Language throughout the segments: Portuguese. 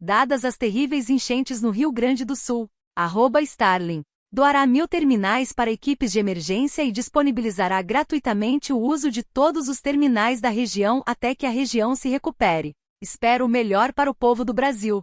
dadas as terríveis enchentes no Rio Grande do Sul. @Starling doará 1.000 terminais para equipes de emergência e disponibilizará gratuitamente o uso de todos os terminais da região até que a região se recupere. Espero o melhor para o povo do Brasil.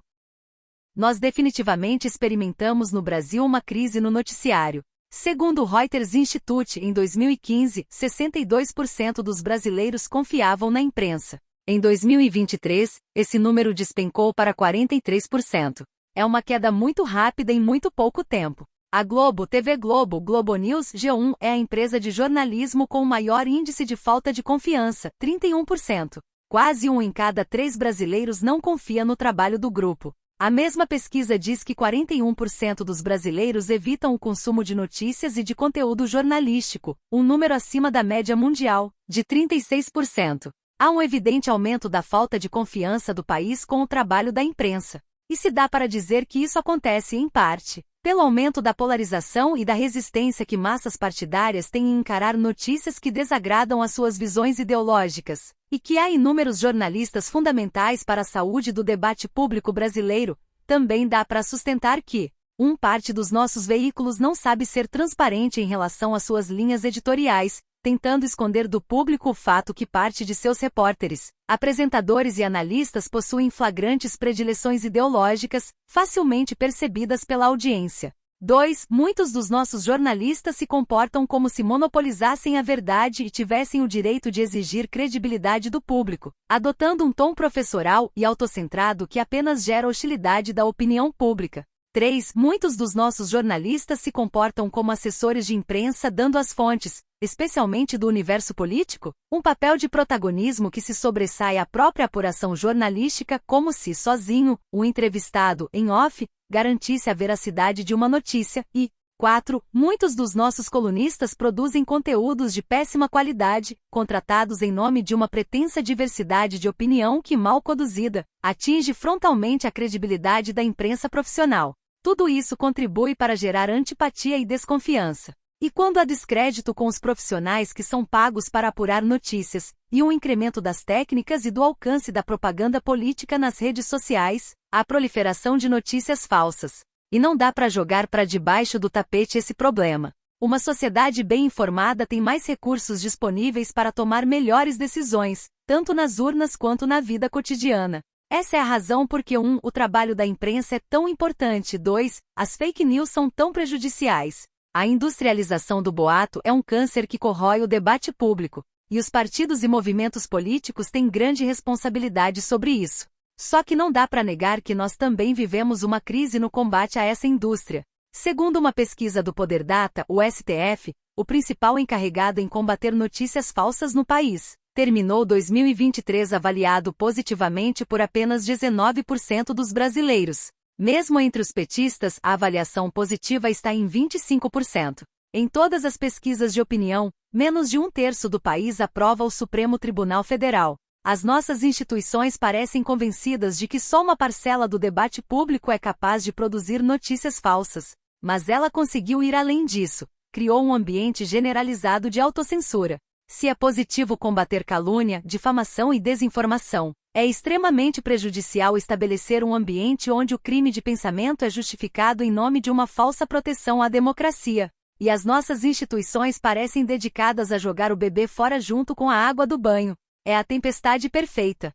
Nós definitivamente experimentamos no Brasil uma crise no noticiário. Segundo o Reuters Institute, em 2015, 62% dos brasileiros confiavam na imprensa. Em 2023, esse número despencou para 43%. É uma queda muito rápida em muito pouco tempo. A Globo, TV Globo, Globo News, G1 é a empresa de jornalismo com o maior índice de falta de confiança, 31%. Quase 1 em cada 3 brasileiros não confia no trabalho do grupo. A mesma pesquisa diz que 41% dos brasileiros evitam o consumo de notícias e de conteúdo jornalístico, um número acima da média mundial, de 36%. Há um evidente aumento da falta de confiança do país com o trabalho da imprensa. E se dá para dizer que isso acontece, em parte, pelo aumento da polarização e da resistência que massas partidárias têm em encarar notícias que desagradam às suas visões ideológicas, e que há inúmeros jornalistas fundamentais para a saúde do debate público brasileiro, também dá para sustentar que, parte dos nossos veículos não sabe ser transparente em relação às suas linhas editoriais, tentando esconder do público o fato que parte de seus repórteres, apresentadores e analistas possuem flagrantes predileções ideológicas, facilmente percebidas pela audiência. 2. Muitos dos nossos jornalistas se comportam como se monopolizassem a verdade e tivessem o direito de exigir credibilidade do público, adotando um tom professoral e autocentrado que apenas gera hostilidade da opinião pública. 3. Muitos dos nossos jornalistas se comportam como assessores de imprensa dando às fontes, especialmente do universo político, um papel de protagonismo que se sobressai à própria apuração jornalística como se, sozinho, o entrevistado, em off, garantisse a veracidade de uma notícia. E 4. Muitos dos nossos colunistas produzem conteúdos de péssima qualidade, contratados em nome de uma pretensa diversidade de opinião que, mal conduzida, atinge frontalmente a credibilidade da imprensa profissional. Tudo isso contribui para gerar antipatia e desconfiança. E quando há descrédito com os profissionais que são pagos para apurar notícias, e um incremento das técnicas e do alcance da propaganda política nas redes sociais, há proliferação de notícias falsas. E não dá para jogar para debaixo do tapete esse problema. Uma sociedade bem informada tem mais recursos disponíveis para tomar melhores decisões, tanto nas urnas quanto na vida cotidiana. Essa é a razão por que o trabalho da imprensa é tão importante. 2. As fake news são tão prejudiciais. A industrialização do boato é um câncer que corrói o debate público, e os partidos e movimentos políticos têm grande responsabilidade sobre isso. Só que não dá para negar que nós também vivemos uma crise no combate a essa indústria. Segundo uma pesquisa do Poder Data, o STF, o principal encarregado em combater notícias falsas no país, terminou 2023 avaliado positivamente por apenas 19% dos brasileiros. Mesmo entre os petistas, a avaliação positiva está em 25%. Em todas as pesquisas de opinião, menos de 1/3 do país aprova o Supremo Tribunal Federal. As nossas instituições parecem convencidas de que só uma parcela do debate público é capaz de produzir notícias falsas. Mas ela conseguiu ir além disso. Criou um ambiente generalizado de autocensura. Se é positivo combater calúnia, difamação e desinformação, é extremamente prejudicial estabelecer um ambiente onde o crime de pensamento é justificado em nome de uma falsa proteção à democracia. E as nossas instituições parecem dedicadas a jogar o bebê fora junto com a água do banho. É a tempestade perfeita.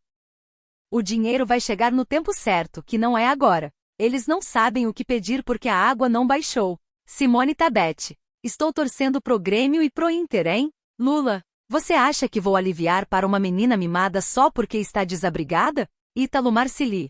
O dinheiro vai chegar no tempo certo, que não é agora. Eles não sabem o que pedir porque a água não baixou. Simone Tebet. Estou torcendo pro Grêmio e pro Inter, hein? Lula, você acha que vou aliviar para uma menina mimada só porque está desabrigada? Ítalo Marcilli.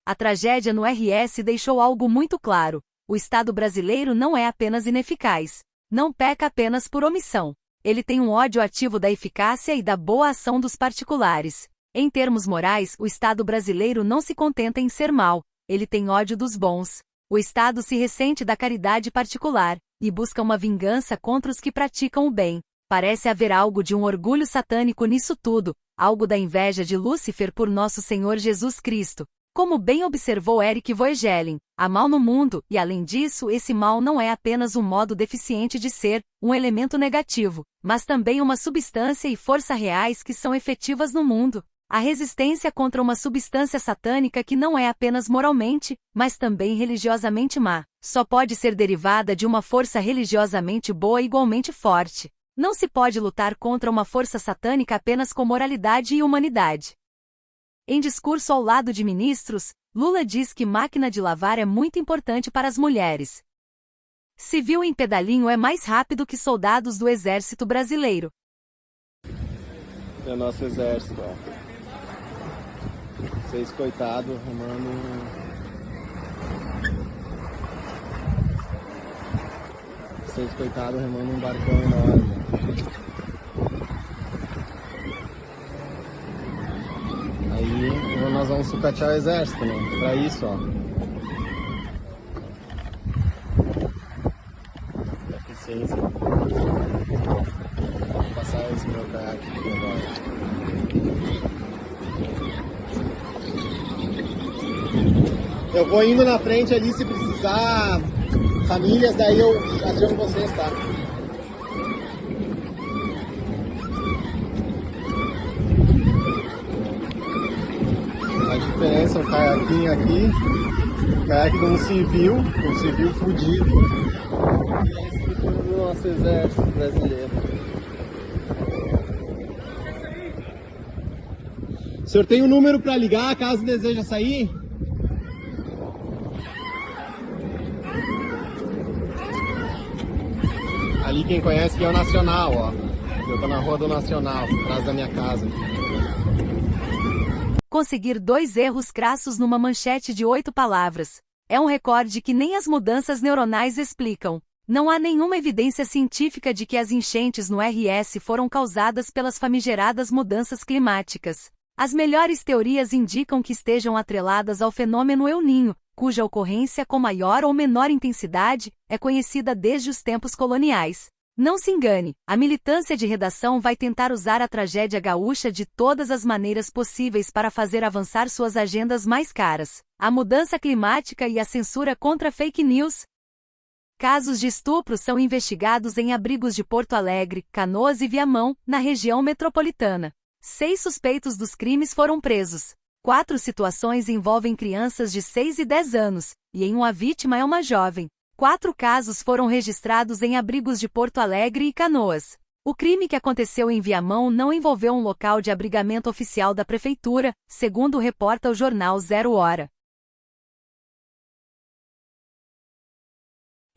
A tragédia no RS deixou algo muito claro. O Estado brasileiro não é apenas ineficaz. Não peca apenas por omissão. Ele tem um ódio ativo da eficácia e da boa ação dos particulares. Em termos morais, o Estado brasileiro não se contenta em ser mau. Ele tem ódio dos bons. O Estado se ressente da caridade particular, e busca uma vingança contra os que praticam o bem. Parece haver algo de um orgulho satânico nisso tudo, algo da inveja de Lúcifer por nosso Senhor Jesus Cristo. Como bem observou Eric Voegelin, há mal no mundo, e além disso esse mal não é apenas um modo deficiente de ser, um elemento negativo, mas também uma substância e força reais que são efetivas no mundo. A resistência contra uma substância satânica que não é apenas moralmente, mas também religiosamente má, só pode ser derivada de uma força religiosamente boa igualmente forte. Não se pode lutar contra uma força satânica apenas com moralidade e humanidade. Em discurso ao lado de ministros, Lula diz que máquina de lavar é muito importante para as mulheres. Civil em pedalinho é mais rápido que soldados do Exército Brasileiro. É o nosso exército, ó. Vocês coitados, remando. Vocês coitados, remando um barcão enorme. Aí nós vamos sucatear o exército, né? Pra isso, ó. Eficiência. Vou passar esse meu caiaque aqui agora. Eu vou indo na frente ali, se precisar famílias, daí eu aciono vocês, tá? A diferença é o caiaquinho aqui, o caiaque de um civil fudido, e esse aqui do nosso exército brasileiro. O senhor tem um número para ligar caso deseja sair? Ali quem conhece que é o Nacional, ó. Eu tô na rua do Nacional, atrás da minha casa. Conseguir 2 erros crassos numa manchete de 8 palavras. É um recorde que nem as mudanças neuronais explicam. Não há nenhuma evidência científica de que as enchentes no RS foram causadas pelas famigeradas mudanças climáticas. As melhores teorias indicam que estejam atreladas ao fenômeno El Niño, cuja ocorrência com maior ou menor intensidade é conhecida desde os tempos coloniais. Não se engane, a militância de redação vai tentar usar a tragédia gaúcha de todas as maneiras possíveis para fazer avançar suas agendas mais caras. A mudança climática e a censura contra fake news. Casos de estupro são investigados em abrigos de Porto Alegre, Canoas e Viamão, na região metropolitana. 6 suspeitos dos crimes foram presos. 4 situações envolvem crianças de 6 e 10 anos, e em uma vítima é uma jovem. 4 casos foram registrados em abrigos de Porto Alegre e Canoas. O crime que aconteceu em Viamão não envolveu um local de abrigamento oficial da prefeitura, segundo reporta o jornal Zero Hora.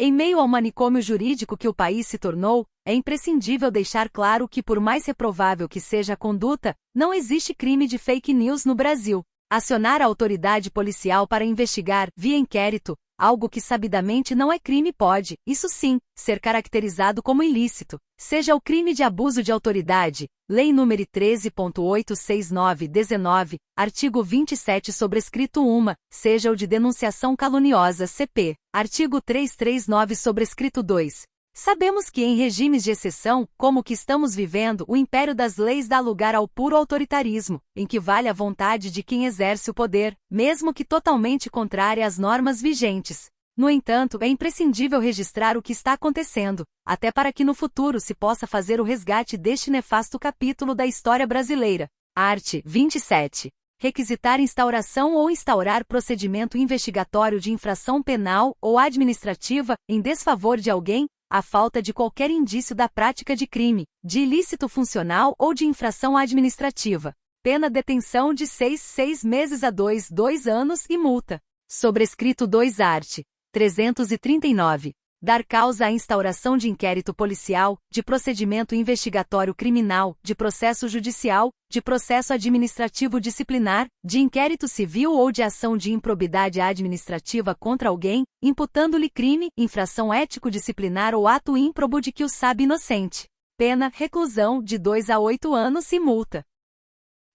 Em meio ao manicômio jurídico que o país se tornou, é imprescindível deixar claro que, por mais reprovável que seja a conduta, não existe crime de fake news no Brasil. Acionar a autoridade policial para investigar, via inquérito, algo que sabidamente não é crime pode, isso sim, ser caracterizado como ilícito. Seja o crime de abuso de autoridade, Lei nº 13.869/19, artigo 27 sobrescrito 1, seja o de denunciação caluniosa CP, artigo 339 sobrescrito 2. Sabemos que em regimes de exceção, como o que estamos vivendo, o império das leis dá lugar ao puro autoritarismo, em que vale a vontade de quem exerce o poder, mesmo que totalmente contrária às normas vigentes. No entanto, é imprescindível registrar o que está acontecendo, até para que no futuro se possa fazer o resgate deste nefasto capítulo da história brasileira. Art. 27. Requisitar instauração ou instaurar procedimento investigatório de infração penal ou administrativa em desfavor de alguém, à falta de qualquer indício da prática de crime, de ilícito funcional ou de infração administrativa. Pena detenção de 6 meses a 2 anos e multa. Sobrescrito 2 art. 339. Dar causa à instauração de inquérito policial, de procedimento investigatório criminal, de processo judicial, de processo administrativo disciplinar, de inquérito civil ou de ação de improbidade administrativa contra alguém, imputando-lhe crime, infração ético-disciplinar ou ato ímprobo de que o sabe inocente. Pena, reclusão, de 2 a 8 anos e multa.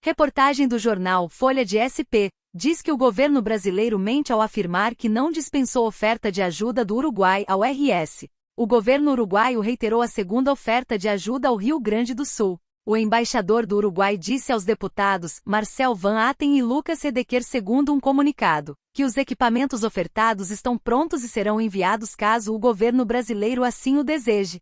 Reportagem do jornal Folha de SP. Diz que o governo brasileiro mente ao afirmar que não dispensou oferta de ajuda do Uruguai ao RS. O governo uruguaio reiterou a segunda oferta de ajuda ao Rio Grande do Sul. O embaixador do Uruguai disse aos deputados, Marcel Van Hatten e Lucas Redeker, segundo um comunicado, que os equipamentos ofertados estão prontos e serão enviados caso o governo brasileiro assim o deseje.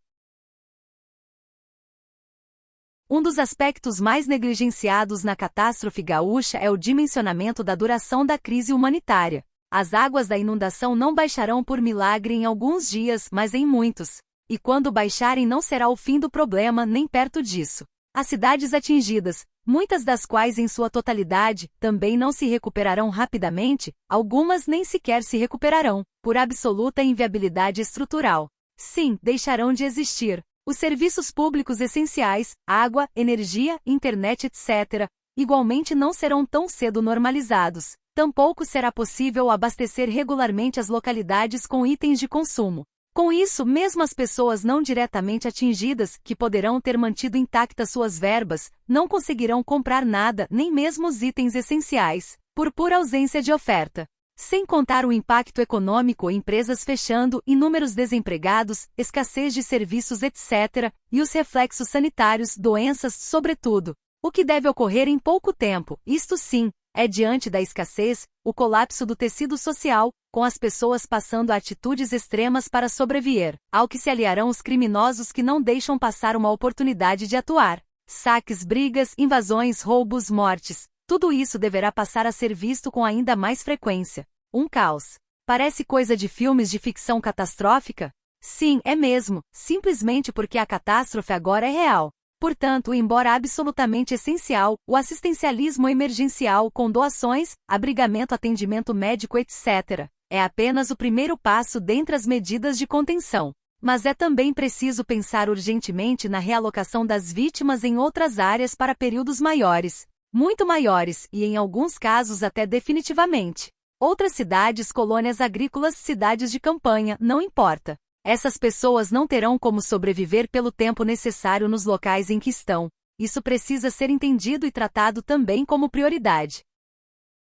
Um dos aspectos mais negligenciados na catástrofe gaúcha é o dimensionamento da duração da crise humanitária. As águas da inundação não baixarão por milagre em alguns dias, mas em muitos. E quando baixarem não será o fim do problema nem perto disso. As cidades atingidas, muitas das quais em sua totalidade, também não se recuperarão rapidamente, algumas nem sequer se recuperarão, por absoluta inviabilidade estrutural. Sim, deixarão de existir. Os serviços públicos essenciais, água, energia, internet, etc., igualmente não serão tão cedo normalizados. Tampouco será possível abastecer regularmente as localidades com itens de consumo. Com isso, mesmo as pessoas não diretamente atingidas, que poderão ter mantido intactas suas verbas, não conseguirão comprar nada, nem mesmo os itens essenciais, por pura ausência de oferta. Sem contar o impacto econômico, empresas fechando, inúmeros desempregados, escassez de serviços, etc., e os reflexos sanitários, doenças, sobretudo. O que deve ocorrer em pouco tempo, isto sim, é diante da escassez, o colapso do tecido social, com as pessoas passando a atitudes extremas para sobreviver, ao que se aliarão os criminosos que não deixam passar uma oportunidade de atuar. Saques, brigas, invasões, roubos, mortes, tudo isso deverá passar a ser visto com ainda mais frequência. Um caos. Parece coisa de filmes de ficção catastrófica? Sim, é mesmo, simplesmente porque a catástrofe agora é real. Portanto, embora absolutamente essencial, o assistencialismo emergencial com doações, abrigamento, atendimento médico, etc., é apenas o primeiro passo dentre as medidas de contenção. Mas é também preciso pensar urgentemente na realocação das vítimas em outras áreas para períodos maiores, muito maiores, e em alguns casos até definitivamente. Outras cidades, colônias agrícolas, cidades de campanha, não importa. Essas pessoas não terão como sobreviver pelo tempo necessário nos locais em que estão. Isso precisa ser entendido e tratado também como prioridade.